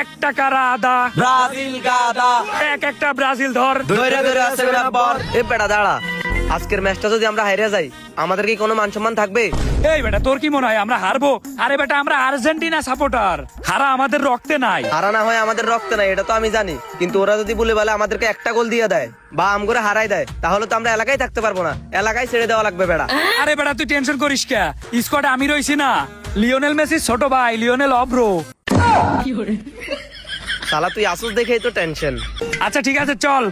একটা কারা আদা, ব্রাজিল গাদা, এক একটা ব্রাজিল ধর। ধরে ধরে আছে বরাবর। এ বেটা দাঁড়া, আজকের ম্যাচটা যদি আমরা হারিয়ে যাই আমাদের কি কোনো মান সম্মান থাকবে? এই বেটা তোর কি মনে হয় আমরা হারবো? আরে বেটা আমরা আর্জেন্টিনা সাপোর্টার, হারা আমাদের রক্তে নাই। হারা না হয় আমাদের রক্তে নাই, এটা তো আমি জানি, কিন্তু ওরা যদি বলে বলে আমাদেরকে একটা গোল দিয়ে দেয় বা আম করে হারাই দেয়, তাহলে তো আমরা এলাকায় থাকতে পারবো না, এলাকায় ছেড়ে দেওয়া লাগবে বেটা। আরে বেটা তুই টেনশন করিস কে, স্কোয়াডে আমি রইছি না, লিওনেল মেসির ছোট ভাই লিওনেল অব্রো। শালা তুই আসুস দেখেই তো টেনশন। আচ্ছা ঠিক আছে চল।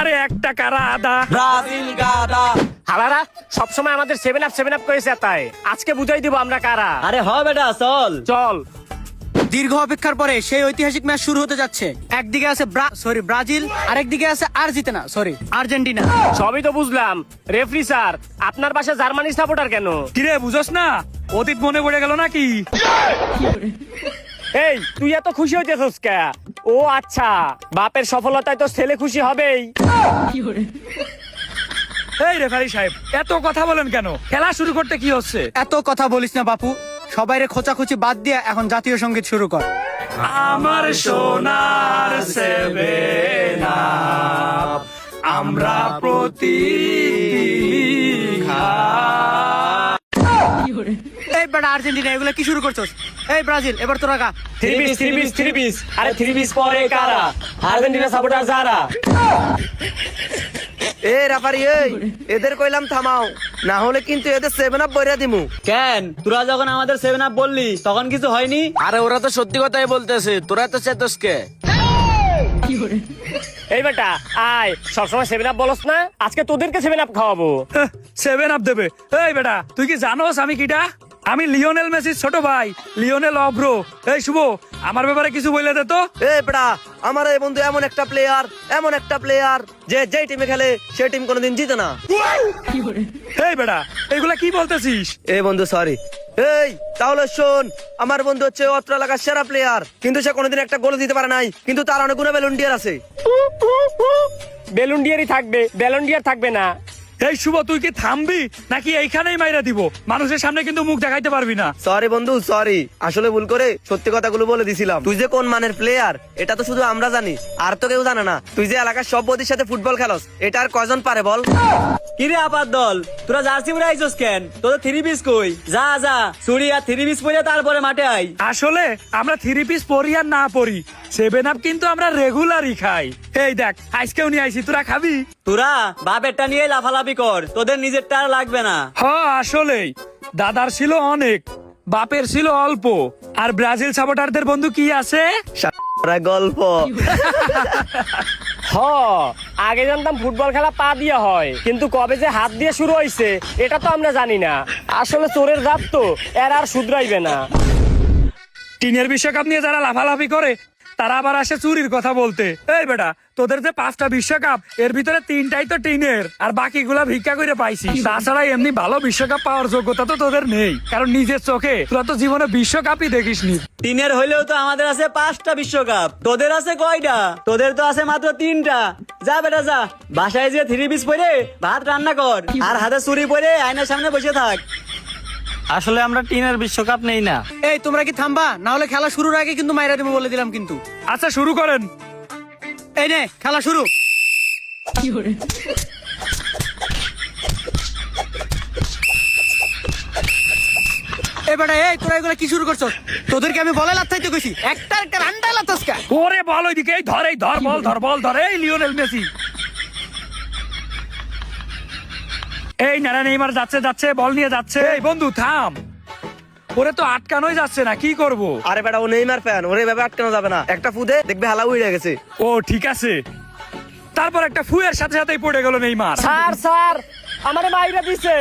আরে একটা কারা আদা, ব্রাজিল গাদা। হালারা সবসময় আমাদের 7 আপ করেছে, তাই আজকে বুঝাই দিব আমরা কারা। আরে হ বেটা চল। চল। দীর্ঘ অপেক্ষার পরে সেই ঐতিহাসিক ম্যাচ শুরু হতে যাচ্ছে। একদিকে আছে ব্রাজিল, আরেকদিকে আছে আর্জেন্টিনা। সবই তো বুঝলাম, রেফারি স্যার আপনার পাশে জার্মানি সাপোর্টার কেন? কিরে বুঝোস না, অতীত মনে পড়ে গেল নাকি? এই তুই এত খুশি হইতেছস কে? ও আচ্ছা, বাপের সফলতায় তো ছেলে খুশি হবেই। এই রেফারি সাহেব এত কথা বলেন কেন? খেলা শুরু করতে কি হচ্ছে? এত কথা বলিস না বাপু, সবাইরে খোঁচাখুচি বাদ দিয়ে এখন জাতীয় সঙ্গীত শুরু কর। আমার সোনার সেভেন আপ, আমরা এই বেটা আর্জেন্টিনা এগুলো কি শুরু করছস? এই ব্রাজিল এবার তোরা গা। থ্রি পিস আরে থ্রি পিস পরে কারা? আর্জেন্টিনা সাপোর্টার যারা। এ রেফারি এই, এদের কইলাম থামাও, না হলে কিন্তু এদের 7 আপ বইরা দিমু। কেন তোরা যখন আমাদের 7 আপ বললি তখন কিছু হয়নি? আরে ওরা তো সত্যি কথাই বলতেছে, তোরা তো চেতসকে। এই বেটা আয়, সবসময় 7 আপ বলস না, আজকে তোদেরকে 7 আপ খাওয়াবো। 7 আপ দেবে? এই বেটা তুই কি জানোস আমি কিটা? আমি লিওনেল মেসির ছোট ভাই লিওনেল অব্রো। এই শুভ আমার ব্যাপারে কিছু বলে দে তো। এ বেটা, আমার এই বন্ধু এমন একটা প্লেয়ার যে যেই টিমে খেলে সেই টিম কোনোদিন জিতে না। এই বেটা এগুলা কি বলতেছিস? এ বন্ধু সরি। এই তাহলে শোন, আমার বন্ধু হচ্ছে অত্র এলাকার সেরা প্লেয়ার, কিন্তু সে কোনোদিন একটা গোল দিতে পারে নাই, কিন্তু তার অনেক গুণ ভলেন্টিয়ার আছে। বেলুন্ডিয়ারই থাকবে, বেলুন্ডিয়ার থাকবে না। এই শুভ তুই কি থামবি নাকি এইখানেই মাইরা দিব? মানুষের সামনে কিন্তু মুখ দেখাইতে পারবি না। সরি বন্ধু সরি, আসলে ভুল করে সত্যি কথাগুলো বলে দিছিলাম। তুই যে কোন মানের প্লেয়ার এটা তো শুধু আমরা জানি, আর তো কেউ জানে না। তুই যে এলাকার সব বদির সাথে ফুটবল খেলস, এটা আর কয়জন পারে বল? কিরে আপাত দল, তোরা জার্সি পরে আইছস কেন? তোদের 3 পিস কই? যা যা চুরি আর 3 পিস পরে তারপরে মাঠে আই। আসলে আমরা 3 পিস পরি আর না পরি, 7 আপ কিন্তু আমরা রেগুলারই খাই। এই দেখ আজকেও নিয়ে আইছি, তোরা খাবি? তোরা বাপেরটা নিয়ে লাফালাফি কর, তোদের নিজেরটা আর লাগবে না। হ্যাঁ আসলেই দাদার ছিল অনেক, বাপের ছিল অল্প, আর ব্রাজিল সাপোর্টারদের বন্ধু কি আছে? সারা গল্প। হ, আগে জানতাম ফুটবল খেলা পা দিয়ে হয়, কিন্তু কবে যে হাত দিয়ে শুরু হয়েছে এটা তো আমরা জানি না। আসলে চোরের জাত তো, এর আর শুধরাইবে না। টিনের বিশ্বকাপ নিয়ে যারা লাফালাফি করে তারা আবার আসে চুরির কথা বলতে। এই বেটা তোদের যে 5টা বিশ্বকাপ, এর ভিতরে 3টাই তো টিনের, আর বাকিগুলা ভিক্ষা করে পাইছি। তাছাড়া এমনি ভালো বিশ্বকাপ পাওয়ার যোগ্যতা তো তোদের নেই, কারণ নিজের চোখে তোরা তো জীবনে বিশ্বকাপই দেখিসনি। টিনের হইলেও তো আমাদের আছে 5টা বিশ্বকাপ, তোদের আছে কয়টা? তোদের তো আছে মাত্র 3টা। যা বেটা যা, বাসায় যে 3 পিস পরে ভাত রান্না কর, আর হাতে চুরি পরে আয়নার সামনে বসে থাক। আসলে আমরা টিনের বিশ্বকাপ নেই না। এই তোমরা কি থামবা? না হলে খেলা শুরুর আগে কিন্তু মাইরা দেবো বলে দিলাম কিন্তু। আচ্ছা শুরু করেন। এই নে খেলা শুরু। এবারে এই তোরা এগুলা কি শুরু করছো? তোদেরকে আমি বলে লাত্তাইতে কইছি, একটা রান্ডা লাত্তাস কা? ওরে বল ওইদিকে, এই ধর বল ধর, বল ধর। এই লিওনেল মেসি, এই নারা নেইমার যাচ্ছে বল নিয়ে যাচ্ছে। এই বন্ধু থাম, ওরে তো আটকানোই যাচ্ছে না, কি করব? আরে বেটা ও নেইমার ফ্যান, ওরে ভাবে আটকানো যাবে না। একটা ফুদে দেখবে হালা উড়ে গেছে। ও ঠিক আছে। তারপর একটা ফুয়ের সাথে সাথেই পড়ে গেল নেইমার। স্যার আমারে মাইরা দিছে,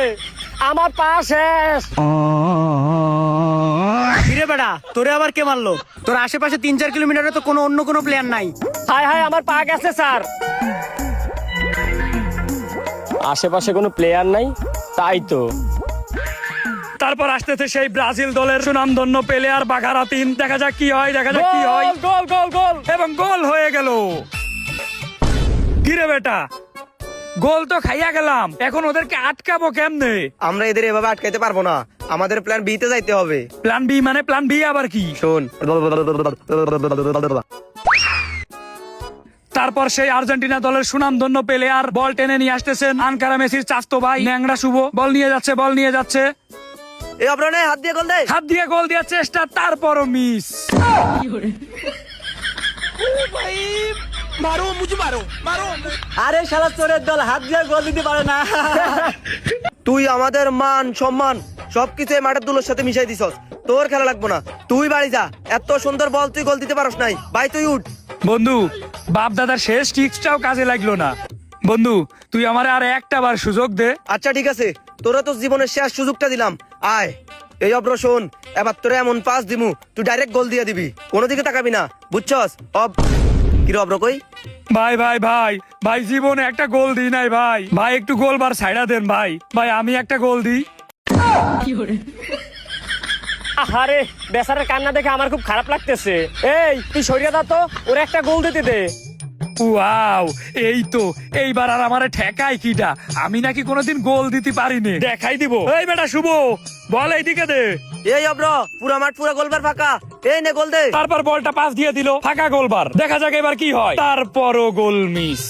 আমার পা শেষ। ফিরে বেটা তোরে আবার কে মারলো? তোর আশেপাশে 3-4 কিলোমিটারে তো কোনো অন্য কোনো প্লেয়ার নাই। হায় হায় আমার পা গেছে স্যার। আশেপাশে কোনো প্লেয়ার নাই, তাই তো। তারপর আসতেছে সেই ব্রাজিল দলের সুনামধন্য পেলে আর বাঘারা 3। দেখা যাক কি হয়, গোল গোল গোল। এবং গোল হয়ে গেল। কিরে বেটা, গোল তো খাইয়া গেলাম, এখন ওদেরকে আটকাবো কেমনে? আমরা এদের এভাবে আটকাইতে পারবো না, আমাদের প্ল্যান বি তে যাইতে হবে। প্ল্যান বি মানে প্ল্যান বি আবার কি? শোন, তারপর সেই আর্জেন্টিনা দলের সুনামধন্য প্লেয়ার বল টেনে নিয়ে আসতেছেন আনকারা মেসির চাচতো ভাই ন্যাংরা শুভ। বল নিয়ে যাচ্ছে এই অব্রনে হাত দিয়ে গোল দে। হাত দিয়ে গোল দেওয়ার চেষ্টা, তারপরও মিস। আরে শালা চোরের দল হাত দিয়ে গোল দিতে পারে না। তুই আমাদের মান সম্মান সবকিছু এই মাঠের দুলোর সাথে মিশাই দিছস। তোর খেলা লাগবো না, তুই বাড়ি যা। এত সুন্দর বল তুই গোল দিতে পারস নাই। ভাই তুই উঠ। বন্ধু, বাপ দাদার শেষ টিক্সটাও কাজে লাগলো না। বন্ধু, তুই আমারে আর একটা বার সুযোগ দে। আচ্ছা ঠিক আছে, তোরা তো জীবনের শেষ সুযোগটা দিলাম। আয় এই অব্র শোন, এবার তোরা এমন পাস দিমু তুই ডাইরেক্ট গোল দিয়ে দিবি, কোনো দিকে তাকাবি না, বুঝছস? কিরে অব্র কই? ভাই ভাই ভাই ভাই, জীবনে একটা গোল দিই নাই ভাই। ভাই একটু গোল বার সাইডা দেন ভাই। ভাই আমি একটা গোল দিই। আরে বেচারের কান্না দেখে আমার খুব খারাপ লাগতেছে। এই তুই সরিয়ে দা তো, ওর একটা গোল দিতে দে। ওয়াও, এই তো এইবার আর আমারে ঠেকাই কিটা? আমি নাকি কোনোদিন গোল দিতে পারিনি, দেখাই দিব। এই বেটা শুভ, বল এইদিকে দে। এই অব্র, পুরা মাঠ পুরা গোলবার ফাঁকা, এই নে গোল দে। তারপর বলটা পাস দিয়ে দিল, ফাঁকা গোলবার। দেখা যাক এবার কি হয়। তারপরও গোল মিস।